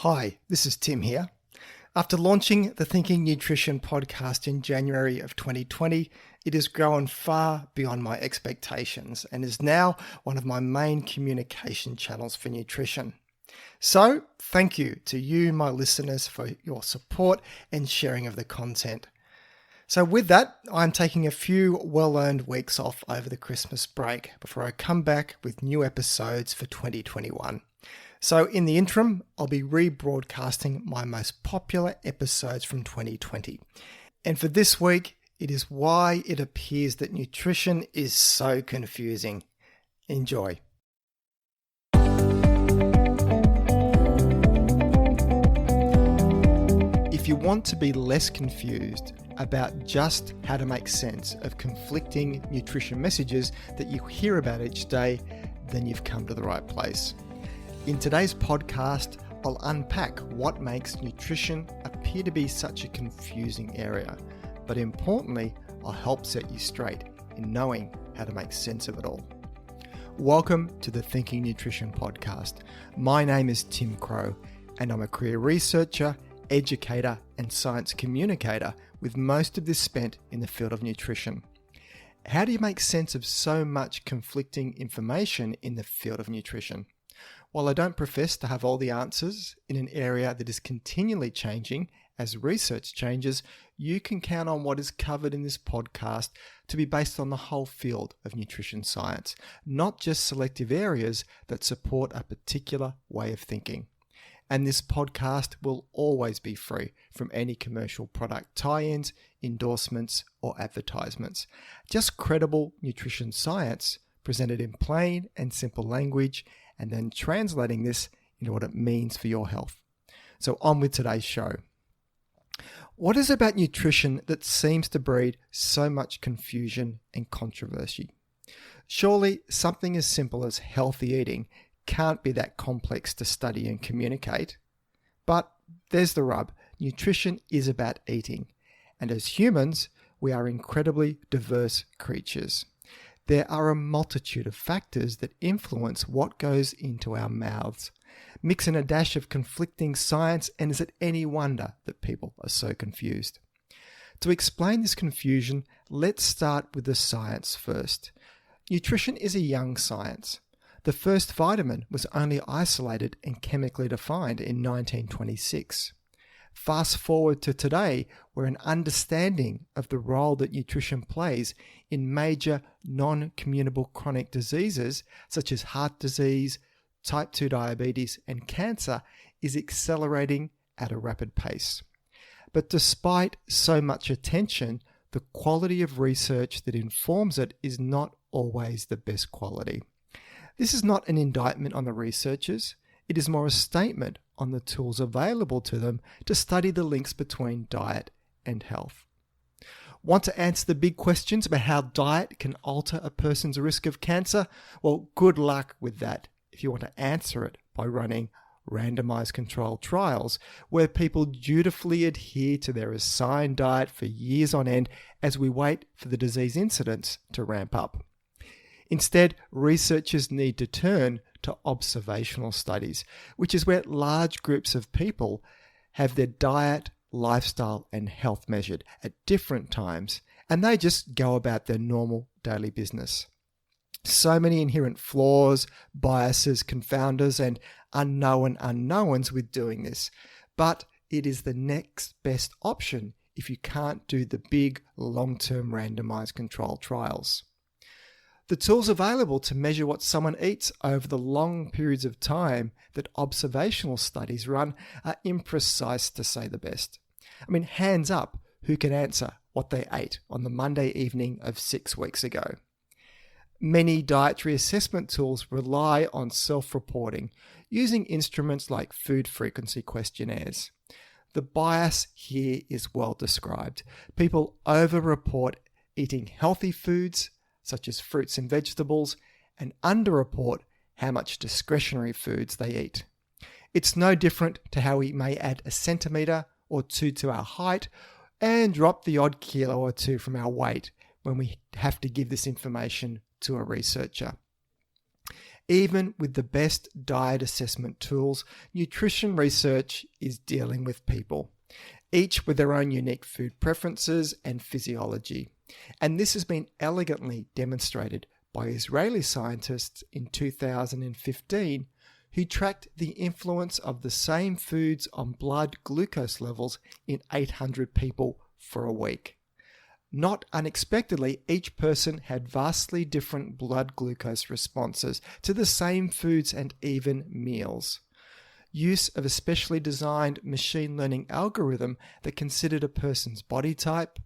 Hi, this is Tim here. After launching the Thinking Nutrition podcast in January of 2020, it has grown far beyond my expectations and is now one of my main communication channels for nutrition. So, thank you to you, my listeners, for your support and sharing of the content. So with that, I'm taking a few well-earned weeks off over the Christmas break before I come back with new episodes for 2021. So in the interim, I'll be rebroadcasting my most popular episodes from 2020. And for this week, it is why it appears that nutrition is so confusing. Enjoy. If you want to be less confused about just how to make sense of conflicting nutrition messages that you hear about each day, then you've come to the right place. In today's podcast, I'll unpack what makes nutrition appear to be such a confusing area, but importantly, I'll help set you straight in knowing how to make sense of it all. Welcome to the Thinking Nutrition podcast. My name is Tim Crow, and I'm a career researcher, educator, and science communicator, with most of this spent in the field of nutrition. How do you make sense of so much conflicting information in the field of nutrition? While I don't profess to have all the answers in an area that is continually changing as research changes, you can count on what is covered in this podcast to be based on the whole field of nutrition science, not just selective areas that support a particular way of thinking. And this podcast will always be free from any commercial product tie-ins, endorsements, or advertisements. Just credible nutrition science presented in plain and simple language, and then translating this into what it means for your health. So on with today's show. What is it about nutrition that seems to breed so much confusion and controversy? Surely something as simple as healthy eating can't be that complex to study and communicate. But there's the rub. Nutrition is about eating. And as humans, we are incredibly diverse creatures. There are a multitude of factors that influence what goes into our mouths. Mix in a dash of conflicting science, and is it any wonder that people are so confused? To explain this confusion, let's start with the science first. Nutrition is a young science. The first vitamin was only isolated and chemically defined in 1926. Fast forward to today, where an understanding of the role that nutrition plays in major non-communicable chronic diseases such as heart disease, type 2 diabetes, and cancer is accelerating at a rapid pace. But despite so much attention, the quality of research that informs it is not always the best quality. This is not an indictment on the researchers. It is more a statement on the tools available to them to study the links between diet and health. Want to answer the big questions about how diet can alter a person's risk of cancer? Well, good luck with that if you want to answer it by running randomized controlled trials where people dutifully adhere to their assigned diet for years on end as we wait for the disease incidence to ramp up. Instead, researchers need to turn to observational studies, which is where large groups of people have their diet, lifestyle, and health measured at different times, and they just go about their normal daily business. So many inherent flaws, biases, confounders, and unknown unknowns with doing this, but it is the next best option if you can't do the big long-term randomized controlled trials. The tools available to measure what someone eats over the long periods of time that observational studies run are imprecise, to say the best. I mean, hands up who can answer what they ate on the Monday evening of 6 weeks ago. Many dietary assessment tools rely on self-reporting using instruments like food frequency questionnaires. The bias here is well described. People over-report eating healthy foods, such as fruits and vegetables, and underreport how much discretionary foods they eat. It's no different to how we may add a centimetre or two to our height and drop the odd kilo or two from our weight when we have to give this information to a researcher. Even with the best diet assessment tools, nutrition research is dealing with people, each with their own unique food preferences and physiology. And this has been elegantly demonstrated by Israeli scientists in 2015 who tracked the influence of the same foods on blood glucose levels in 800 people for a week. Not unexpectedly, each person had vastly different blood glucose responses to the same foods and even meals. Use of a specially designed machine learning algorithm that considered a person's body type,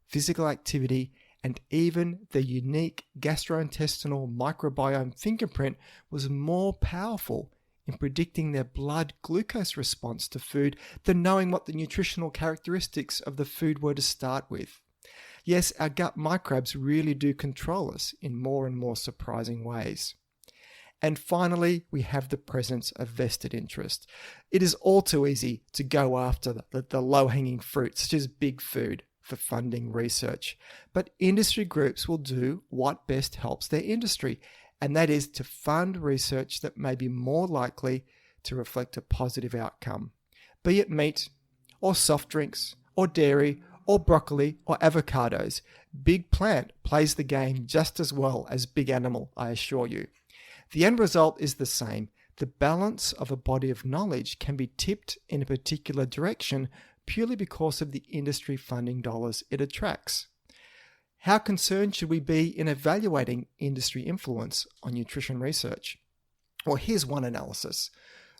physical activity, and even their unique gastrointestinal microbiome fingerprint was more powerful in predicting their blood glucose response to food than knowing what the nutritional characteristics of the food were to start with. Yes, our gut microbes really do control us in more and more surprising ways. And finally, we have the presence of vested interest. It is all too easy to go after the low-hanging fruit, such as big food, for funding research. But industry groups will do what best helps their industry, and that is to fund research that may be more likely to reflect a positive outcome, be it meat, or soft drinks, or dairy, or broccoli, or avocados. Big plant plays the game just as well as big animal, I assure you. The end result is the same. The balance of a body of knowledge can be tipped in a particular direction purely because of the industry funding dollars it attracts. How concerned should we be in evaluating industry influence on nutrition research? Well, here's one analysis.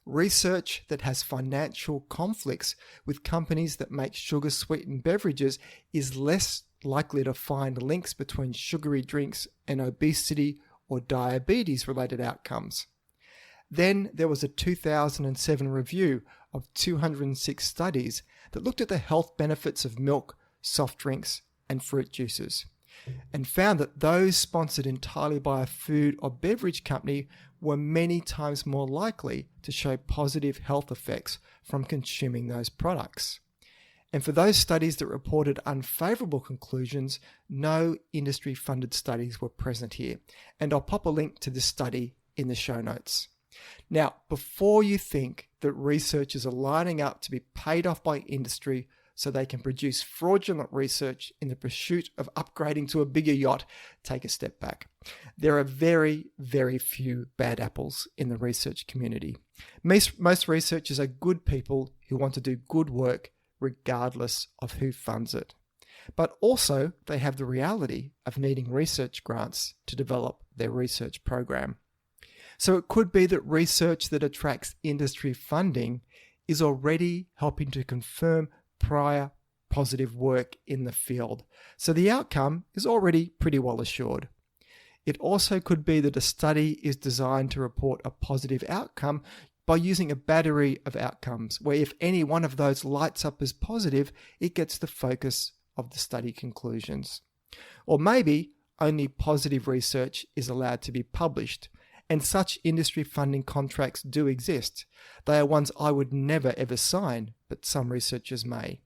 Research that has financial conflicts with companies that make sugar-sweetened beverages is less likely to find links between sugary drinks and obesity or diabetes-related outcomes. Then there was a 2007 review of 206 studies that looked at the health benefits of milk, soft drinks, and fruit juices, and found that those sponsored entirely by a food or beverage company were many times more likely to show positive health effects from consuming those products. And for those studies that reported unfavorable conclusions, no industry-funded studies were present here. And I'll pop a link to this study in the show notes. Now, before you think that researchers are lining up to be paid off by industry so they can produce fraudulent research in the pursuit of upgrading to a bigger yacht, take a step back. There are very, very few bad apples in the research community. Most researchers are good people who want to do good work regardless of who funds it. But also, they have the reality of needing research grants to develop their research program. So it could be that research that attracts industry funding is already helping to confirm prior positive work in the field. So the outcome is already pretty well assured. It also could be that a study is designed to report a positive outcome by using a battery of outcomes, where if any one of those lights up as positive, it gets the focus of the study conclusions. Or maybe only positive research is allowed to be published, and such industry funding contracts do exist. They are ones I would never ever sign, but some researchers may.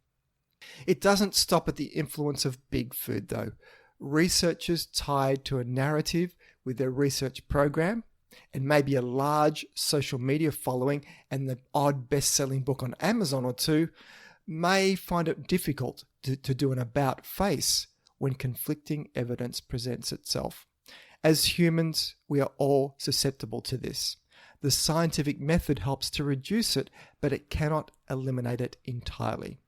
It doesn't stop at the influence of big food though. Researchers tied to a narrative with their research program, and maybe a large social media following and the odd best-selling book on Amazon or two, may find it difficult to do an about face when conflicting evidence presents itself. As humans, we are all susceptible to this. The scientific method helps to reduce it, but it cannot eliminate it entirely.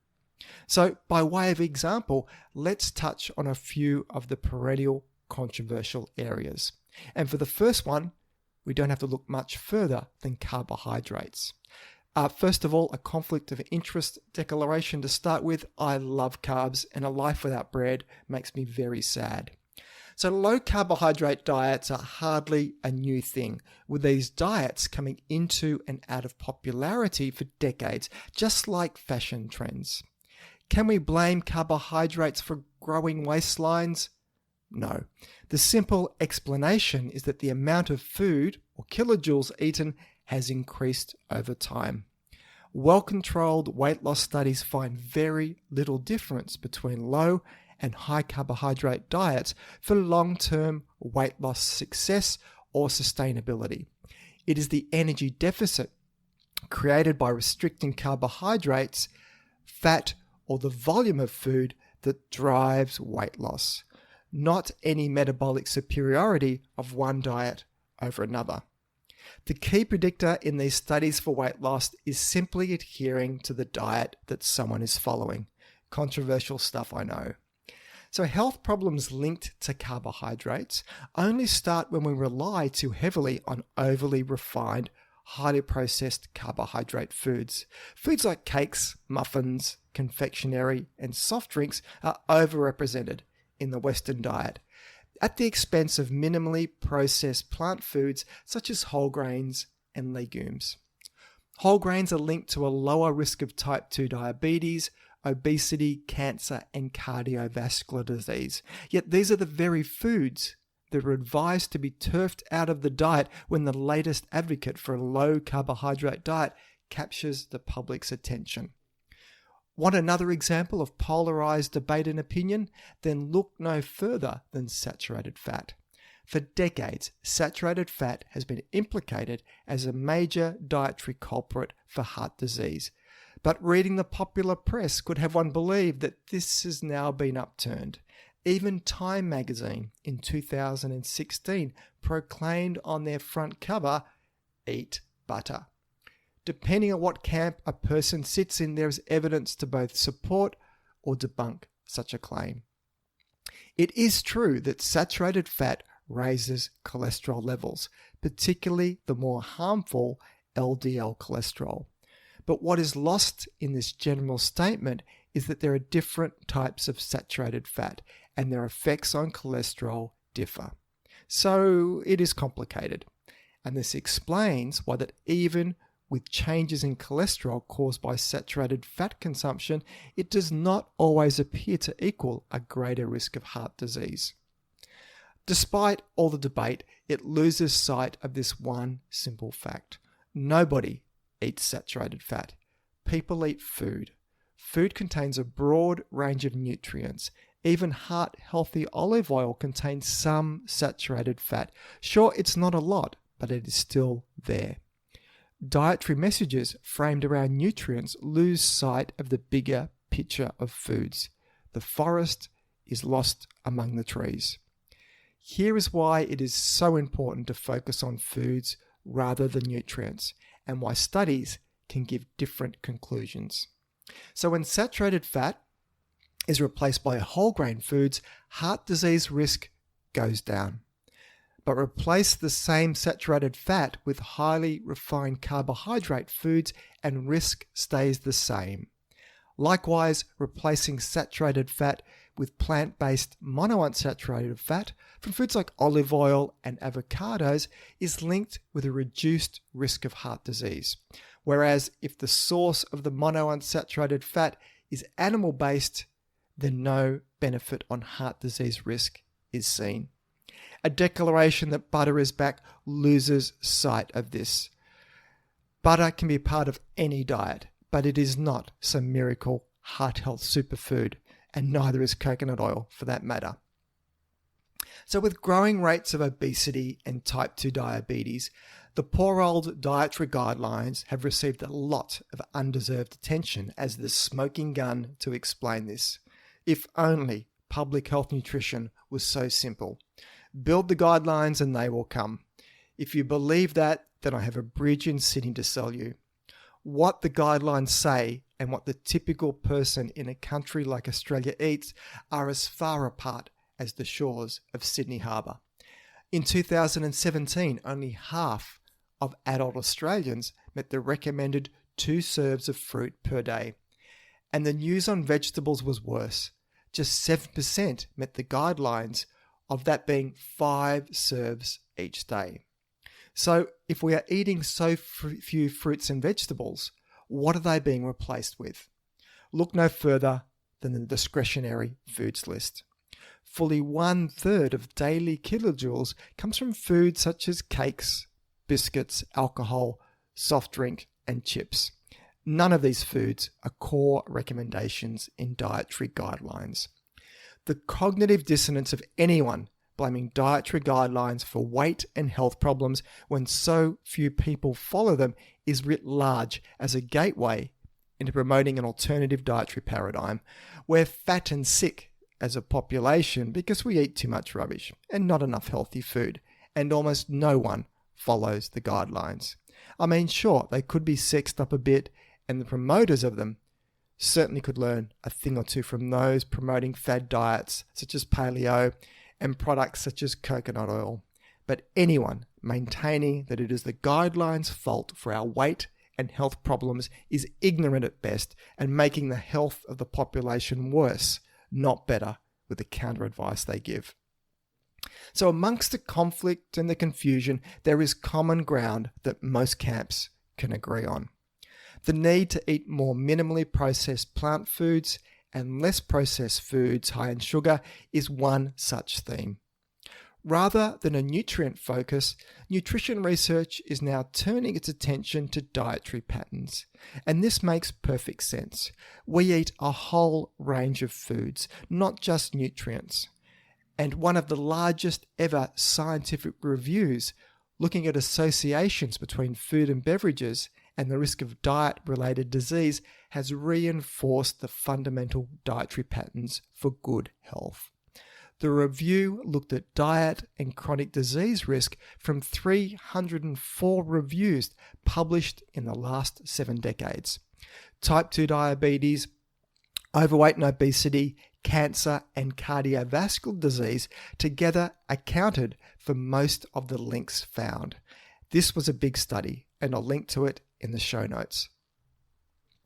So, by way of example, let's touch on a few of the perennial controversial areas. And for the first one, we don't have to look much further than carbohydrates. First of all, a conflict of interest declaration to start with. I love carbs, and a life without bread makes me very sad. So low carbohydrate diets are hardly a new thing, with these diets coming into and out of popularity for decades, just like fashion trends. Can we blame carbohydrates for growing waistlines? No. The simple explanation is that the amount of food, or kilojoules eaten, has increased over time. Well-controlled weight loss studies find very little difference between low and high carbohydrate diets for long-term weight loss success or sustainability. It is the energy deficit created by restricting carbohydrates, fat, or the volume of food that drives weight loss, not any metabolic superiority of one diet over another. The key predictor in these studies for weight loss is simply adhering to the diet that someone is following. Controversial stuff, I know. So health problems linked to carbohydrates only start when we rely too heavily on overly refined, highly processed carbohydrate foods. Foods like cakes, muffins, confectionery, and soft drinks are overrepresented in the Western diet, at the expense of minimally processed plant foods such as whole grains and legumes. Whole grains are linked to a lower risk of type 2 diabetes, obesity, cancer, and cardiovascular disease. Yet these are the very foods that are advised to be turfed out of the diet when the latest advocate for a low carbohydrate diet captures the public's attention. Want another example of polarized debate and opinion? Then look no further than saturated fat. For decades, saturated fat has been implicated as a major dietary culprit for heart disease. But reading the popular press could have one believe that this has now been upturned. Even Time magazine in 2016 proclaimed on their front cover, "Eat butter." Depending on what camp a person sits in, there is evidence to both support or debunk such a claim. It is true that saturated fat raises cholesterol levels, particularly the more harmful LDL cholesterol. But what is lost in this general statement is that there are different types of saturated fat and their effects on cholesterol differ. So it is complicated. And this explains why that even with changes in cholesterol caused by saturated fat consumption, it does not always appear to equal a greater risk of heart disease. Despite all the debate, it loses sight of this one simple fact. Nobody eats saturated fat. People eat food. Food contains a broad range of nutrients. Even heart-healthy olive oil contains some saturated fat. Sure, it's not a lot, but it is still there. Dietary messages framed around nutrients lose sight of the bigger picture of foods. The forest is lost among the trees. Here is why it is so important to focus on foods rather than nutrients, and why studies can give different conclusions. So when saturated fat is replaced by whole grain foods, heart disease risk goes down. But replace the same saturated fat with highly refined carbohydrate foods and risk stays the same. Likewise, replacing saturated fat with plant-based monounsaturated fat from foods like olive oil and avocados is linked with a reduced risk of heart disease. Whereas if the source of the monounsaturated fat is animal-based, then no benefit on heart disease risk is seen. A declaration that butter is back loses sight of this. Butter can be part of any diet, but it is not some miracle heart health superfood, and neither is coconut oil for that matter. So with growing rates of obesity and type 2 diabetes, the poor old dietary guidelines have received a lot of undeserved attention as the smoking gun to explain this. If only public health nutrition was so simple. Build the guidelines and they will come. If you believe that, then I have a bridge in Sydney to sell you. What the guidelines say and what the typical person in a country like Australia eats are as far apart as the shores of Sydney Harbour. In 2017, only half of adult Australians met the recommended 2 serves of fruit per day. And the news on vegetables was worse. Just 7% met the guidelines, of that being 5 serves each day. So if we are eating so few fruits and vegetables, what are they being replaced with? Look no further than the discretionary foods list. Fully 1/3 of daily kilojoules comes from foods such as cakes, biscuits, alcohol, soft drink, and chips. None of these foods are core recommendations in dietary guidelines. The cognitive dissonance of anyone blaming dietary guidelines for weight and health problems when so few people follow them is writ large as a gateway into promoting an alternative dietary paradigm. We're fat and sick as a population because we eat too much rubbish and not enough healthy food, and almost no one follows the guidelines. I mean, sure, they could be sexed up a bit, and the promoters of them certainly could learn a thing or two from those promoting fad diets such as paleo and products such as coconut oil. But anyone maintaining that it is the guidelines' fault for our weight and health problems is ignorant at best and making the health of the population worse, not better, with the counter advice they give. So amongst the conflict and the confusion, there is common ground that most camps can agree on. The need to eat more minimally processed plant foods and less processed foods high in sugar is one such theme. Rather than a nutrient focus, nutrition research is now turning its attention to dietary patterns. And this makes perfect sense. We eat a whole range of foods, not just nutrients. And one of the largest ever scientific reviews looking at associations between food and beverages and the risk of diet-related disease has reinforced the fundamental dietary patterns for good health. The review looked at diet and chronic disease risk from 304 reviews published in the last 7 decades. Type 2 diabetes, overweight and obesity, cancer, and cardiovascular disease together accounted for most of the links found. This was a big study, and I'll link to it in the show notes.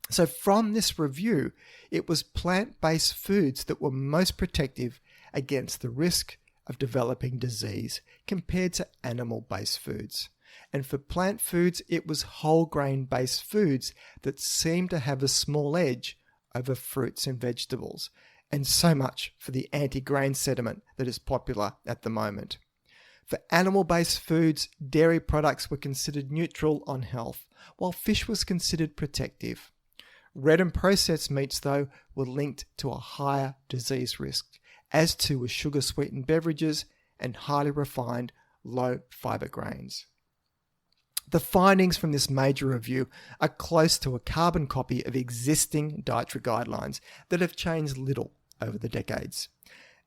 So from this review, it was plant-based foods that were most protective against the risk of developing disease compared to animal-based foods. And for plant foods, it was whole grain-based foods that seemed to have a small edge over fruits and vegetables. And so much for the anti-grain sentiment that is popular at the moment. For animal-based foods, dairy products were considered neutral on health, while fish was considered protective. Red and processed meats, though, were linked to a higher disease risk, as too were sugar-sweetened beverages and highly refined, low-fibre grains. The findings from this major review are close to a carbon copy of existing dietary guidelines that have changed little over the decades.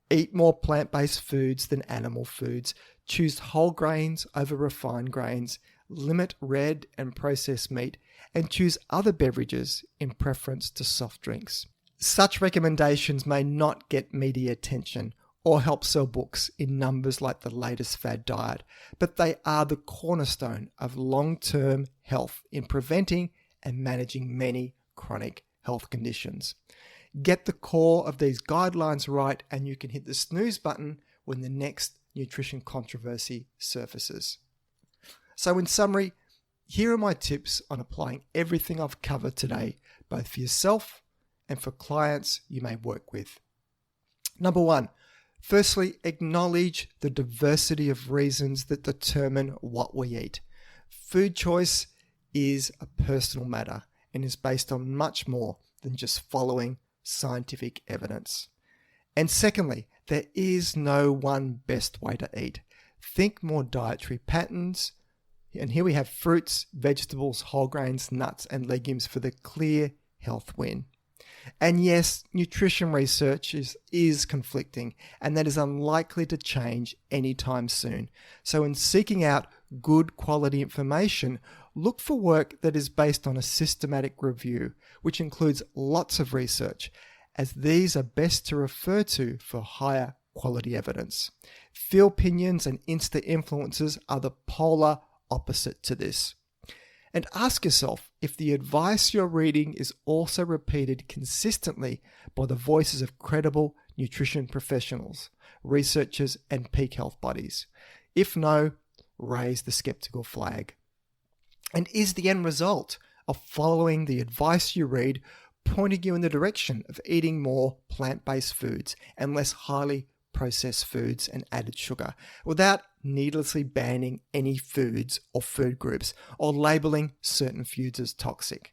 Eat more plant-based foods than animal foods, choose whole grains over refined grains, limit red and processed meat, and choose other beverages in preference to soft drinks. Such recommendations may not get media attention or help sell books in numbers like the latest fad diet, but they are the cornerstone of long-term health in preventing and managing many chronic health conditions. Get the core of these guidelines right and you can hit the snooze button when the next nutrition controversy surfaces. So in summary, here are my tips on applying everything I've covered today, both for yourself and for clients you may work with. Number 1, firstly, acknowledge the diversity of reasons that determine what we eat. Food choice is a personal matter and is based on much more than just following scientific evidence. And secondly, there is no one best way to eat. Think more dietary patterns. And here we have fruits, vegetables, whole grains, nuts, and legumes for the clear health win. And yes, nutrition research is conflicting, and that is unlikely to change anytime soon. So in seeking out good quality information, look for work that is based on a systematic review, which includes lots of research, as these are best to refer to for higher quality evidence. Feel opinions and Insta influencers are the polar opposite to this. And ask yourself if the advice you're reading is also repeated consistently by the voices of credible nutrition professionals, researchers, and peak health bodies. If no, raise the skeptical flag. And is the end result of following the advice you read pointing you in the direction of eating more plant-based foods and less highly processed foods and added sugar, without needlessly banning any foods or food groups or labeling certain foods as toxic?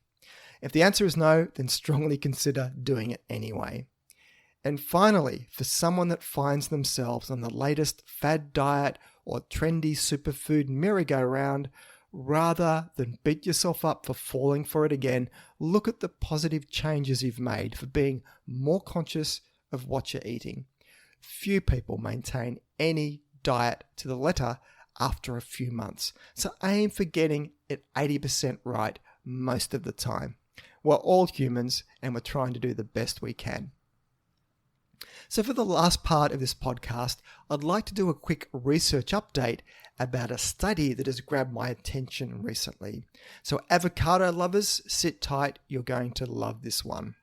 If the answer is no, then strongly consider doing it anyway. And finally, for someone that finds themselves on the latest fad diet or trendy superfood merry-go-round, rather than beat yourself up for falling for it again, look at the positive changes you've made for being more conscious of what you're eating. Few people maintain any diet to the letter after a few months, so aim for getting it 80% right most of the time. We're all humans and we're trying to do the best we can. So for the last part of this podcast, I'd like to do a quick research update about a study that has grabbed my attention recently. So avocado lovers, sit tight, you're going to love this one.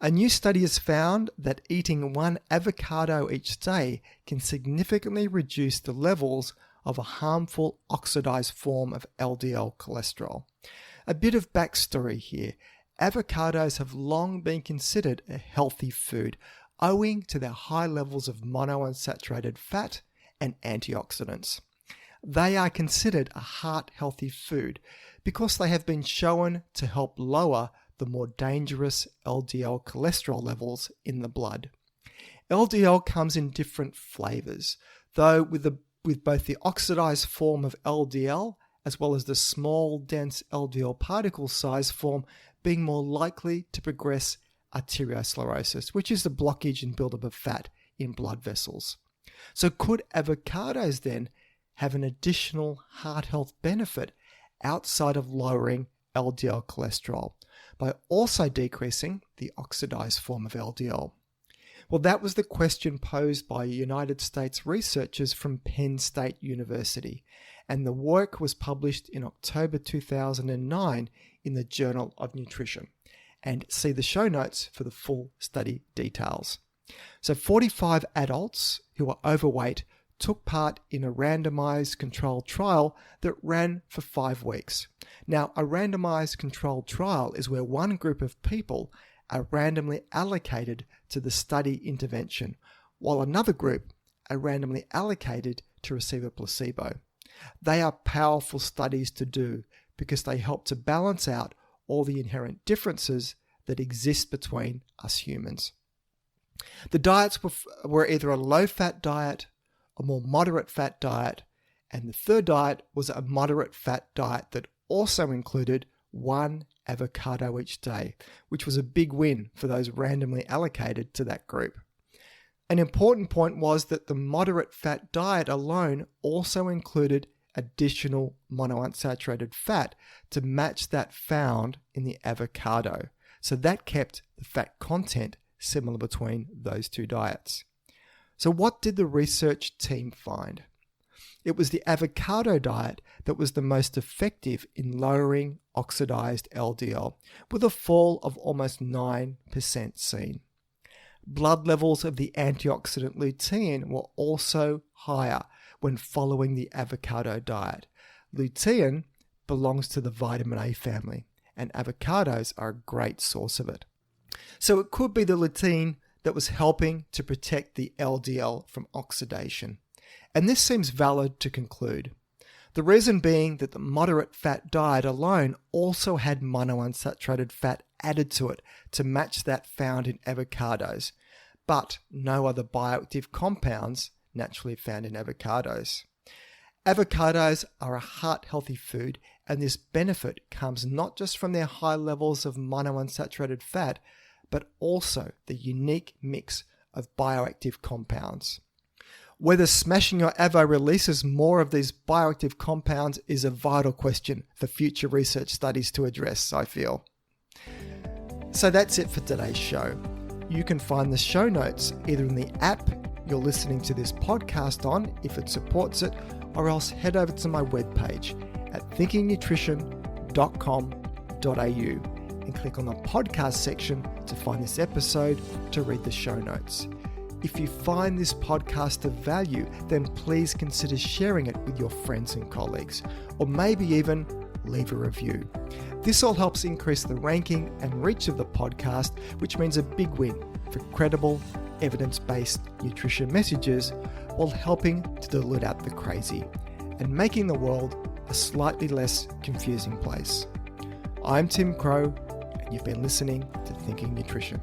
A new study has found that eating one avocado each day can significantly reduce the levels of a harmful oxidized form of LDL cholesterol. A bit of backstory here. Avocados have long been considered a healthy food, owing to their high levels of monounsaturated fat and antioxidants. They are considered a heart-healthy food because they have been shown to help lower the more dangerous LDL cholesterol levels in the blood. LDL comes in different flavors, though with both the oxidized form of LDL as well as the small, dense LDL particle size form being more likely to progress arteriosclerosis, which is the blockage and buildup of fat in blood vessels. So could avocados then have an additional heart health benefit outside of lowering LDL cholesterol by also decreasing the oxidized form of LDL? Well, that was the question posed by United States researchers from Penn State University, and the work was published in October 2009 in the Journal of Nutrition. And see the show notes for the full study details. So 45 adults who are overweight took part in a randomized controlled trial that ran for 5 weeks. Now, a randomized controlled trial is where one group of people are randomly allocated to the study intervention, while another group are randomly allocated to receive a placebo. They are powerful studies to do because they help to balance out all the inherent differences that exist between us humans. The diets were either a low-fat diet, a more moderate fat diet, and the third diet was a moderate fat diet that also included one avocado each day, which was a big win for those randomly allocated to that group. An important point was that the moderate fat diet alone also included additional monounsaturated fat to match that found in the avocado. So that kept the fat content similar between those two diets. So what did the research team find? It was the avocado diet that was the most effective in lowering oxidized LDL, with a fall of almost 9% seen. Blood levels of the antioxidant lutein were also higher when following the avocado diet. Lutein belongs to the vitamin A family, and avocados are a great source of it. So it could be the lutein that was helping to protect the LDL from oxidation. And this seems valid to conclude. The reason being that the moderate fat diet alone also had monounsaturated fat added to it to match that found in avocados, but no other bioactive compounds naturally found in avocados. Avocados are a heart-healthy food, and this benefit comes not just from their high levels of monounsaturated fat, but also the unique mix of bioactive compounds. Whether smashing your avo releases more of these bioactive compounds is a vital question for future research studies to address, I feel. So that's it for today's show. You can find the show notes either in the app you're listening to this podcast on, if it supports it, or else head over to my webpage at thinkingnutrition.com.au and click on the podcast section to find this episode to read the show notes. If you find this podcast of value, then please consider sharing it with your friends and colleagues, or maybe even leave a review. This all helps increase the ranking and reach of the podcast, which means a big win for credible, evidence-based nutrition messages while helping to dilute out the crazy and making the world a slightly less confusing place. I'm Tim Crow, and you've been listening to Thinking Nutrition.